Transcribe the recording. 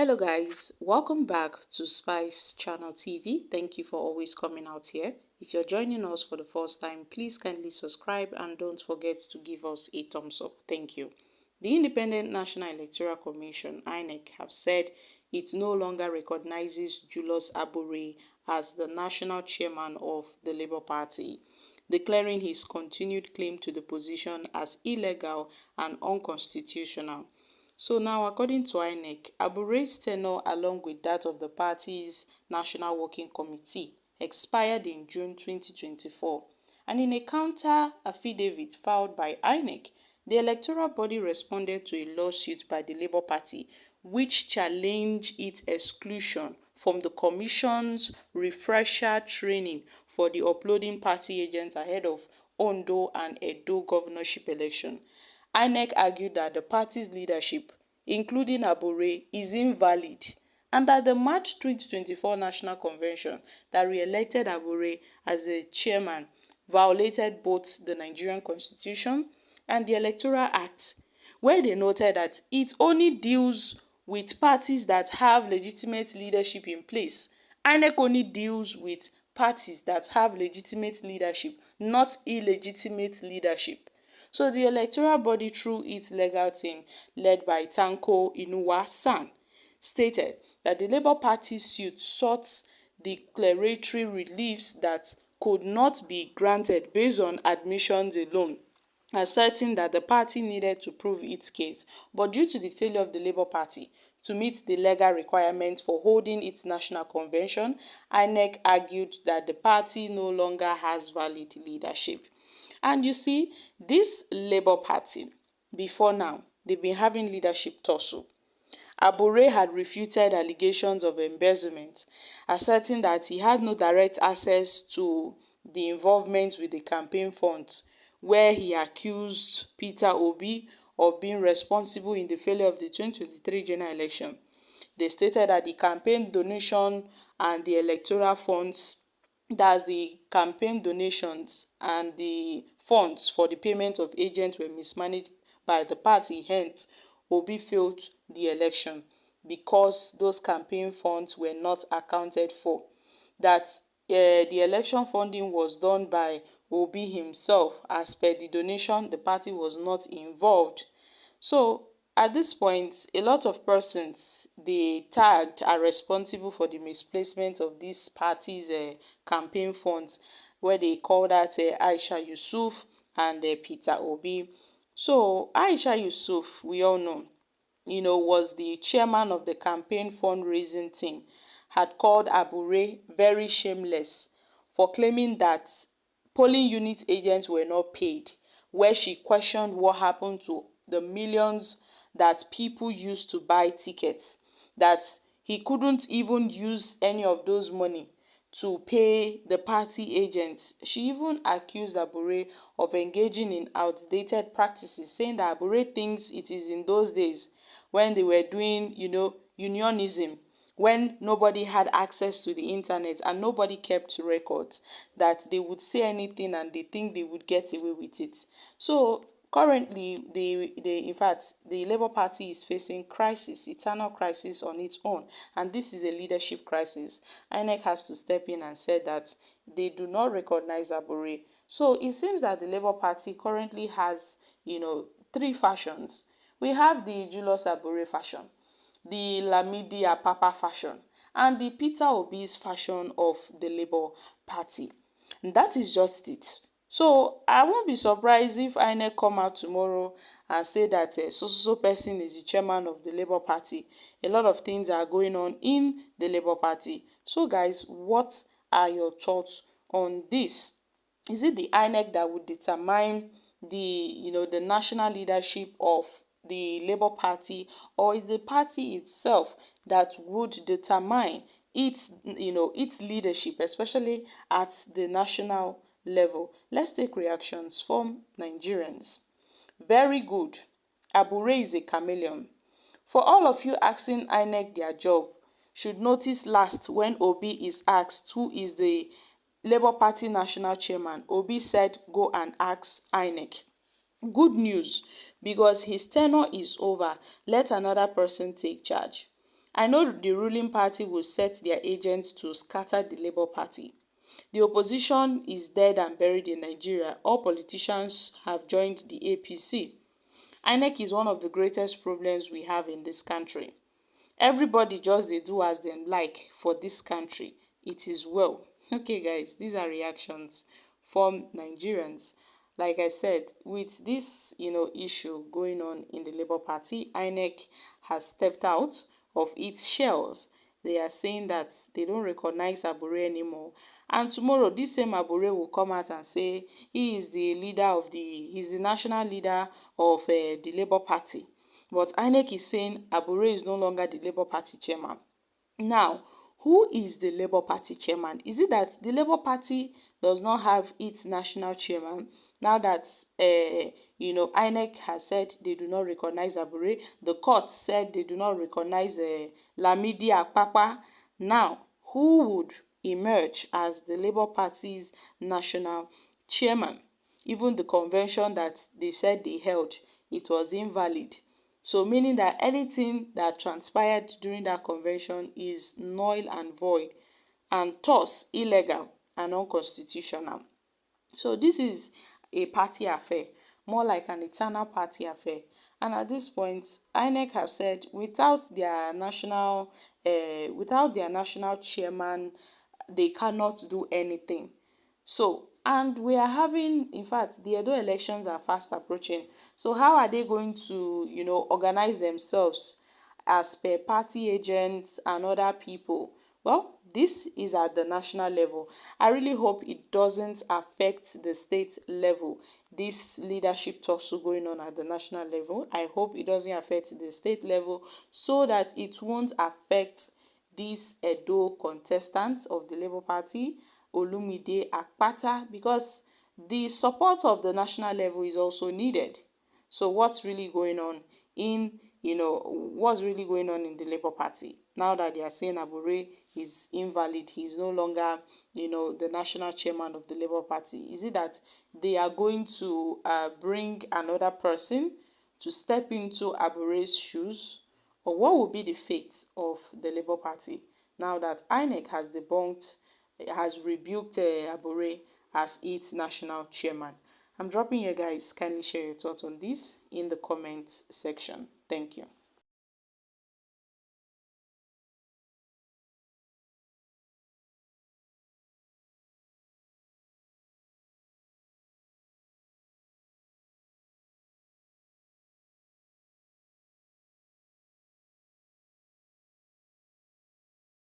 Hello guys, welcome back to Spice Channel TV. Thank you for always coming out here. If you're joining us for the first time, please kindly subscribe and don't forget to give us a thumbs up. Thank you. The Independent National Electoral Commission (INEC) have said it no longer recognizes Julius Abure as the national chairman of the Labour Party, declaring his continued claim to the position as illegal and unconstitutional. So now, according to INEC, Abure's tenure along with that of the party's National Working Committee expired in June 2024, and in a counter affidavit filed by INEC, the electoral body responded to a lawsuit by the Labour Party which challenged its exclusion from the Commission's refresher training for the uploading party agents ahead of Ondo and Edo governorship election. INEC argued that the party's leadership, including Abure, is invalid and that the March 2024 National Convention that re-elected Abure as the chairman violated both the Nigerian Constitution and the Electoral Act, where they noted that it only deals with parties that have legitimate leadership in place. INEC only deals with parties that have legitimate leadership, not illegitimate leadership. So the electoral body, through its legal team led by Tanko Inuwa-San, stated that the Labour Party's suit sought declaratory reliefs that could not be granted based on admissions alone, asserting that the party needed to prove its case. But due to the failure of the Labour Party to meet the legal requirements for holding its national convention, INEC argued that the party no longer has valid leadership. And you see, this Labour Party, before now, they've been having leadership tussle. Abure had refuted allegations of embezzlement, asserting that he had no direct access to the involvement with the campaign funds, where he accused Peter Obi of being responsible in the failure of the 2023 general election. They stated that the campaign donation and the electoral funds, that's the campaign donations and the funds for the payment of agents, were mismanaged by the party. Hence, Obi failed the election because those campaign funds were not accounted for. That the election funding was done by Obi himself. As per the donation, the party was not involved. So at this point, a lot of persons they tagged are responsible for the misplacement of this party's campaign funds, where they call that Aisha Yusuf and Peter Obi. So Aisha Yusuf, we all know, was the chairman of the campaign fundraising team, had called Abure very shameless for claiming that polling unit agents were not paid, where she questioned what happened to the millions that people used to buy tickets, that he couldn't even use any of those money to pay the party agents. She even accused Abure of engaging in outdated practices, saying that Abure thinks it is in those days when they were doing, unionism, when nobody had access to the internet and nobody kept records, that they would say anything and they think they would get away with it. So currently, in fact, the Labour Party is facing crisis, eternal crisis on its own, and this is a leadership crisis. INEC has to step in and say that they do not recognize Abure. So it seems that the Labour Party currently has, three factions. We have the Julius Abure faction, the Lamidi Apapa faction, and the Peter Obi's faction of the Labour Party. And that is just it. So I won't be surprised if INEC come out tomorrow and say that so person is the chairman of the Labour Party. A lot of things are going on in the Labour Party. So guys, what are your thoughts on this? Is it the INEC that would determine the national leadership of the Labour Party, or is the party itself that would determine its leadership, especially at the national level? Let's take reactions from Nigerians. Very good. Abure is a chameleon. For all of you asking INEC their job, should notice last when Obi is asked who is the Labour Party national chairman, Obi said, "Go and ask INEC." Good news, because his tenure is over. Let another person take charge. I know the ruling party will set their agents to scatter the Labour Party. The opposition is dead and buried in Nigeria. All politicians have joined the APC. INEC is one of the greatest problems we have in this country. Everybody just dey do as dem like for this country. It is well. Okay guys, these are reactions from Nigerians. Like I said, with this issue going on in the Labour Party, INEC has stepped out of its shells. They are saying that they don't recognize Abure anymore. And tomorrow, this same Abure will come out and say he's the national leader of the Labour Party. But INEC is saying Abure is no longer the Labour Party chairman. Now, who is the Labour Party chairman? Is it that the Labour Party does not have its national chairman? Now that INEC has said they do not recognize Abure, the court said they do not recognize Lamidi Akpapa. Now, who would emerge as the Labour Party's national chairman? Even the convention that they said they held, it was invalid. So meaning that anything that transpired during that convention is null and void and thus illegal and unconstitutional. So this is a party affair, more like an eternal party affair. And at this point, INEC have said without their national chairman, they cannot do anything. So, and we are having, in fact, the Edo elections are fast approaching. So how are they going to, organize themselves as per party agents and other people? Well, this is at the national level. I really hope it doesn't affect the state level. This leadership tussle going on at the national level, I hope it doesn't affect the state level so that it won't affect these Edo contestants of the Labour Party, Olumide Akpata, because the support of the national level is also needed. So what's really going on in the Labour Party now that they are saying Abure is invalid, he's no longer the national chairman of the Labour Party? Is it that they are going to bring another person to step into Abure's shoes, or what will be the fate of the Labour Party now that INEC has rebuked Abure as its national chairman? I'm dropping here, guys. Kindly share your thoughts on this in the comments section. Thank you.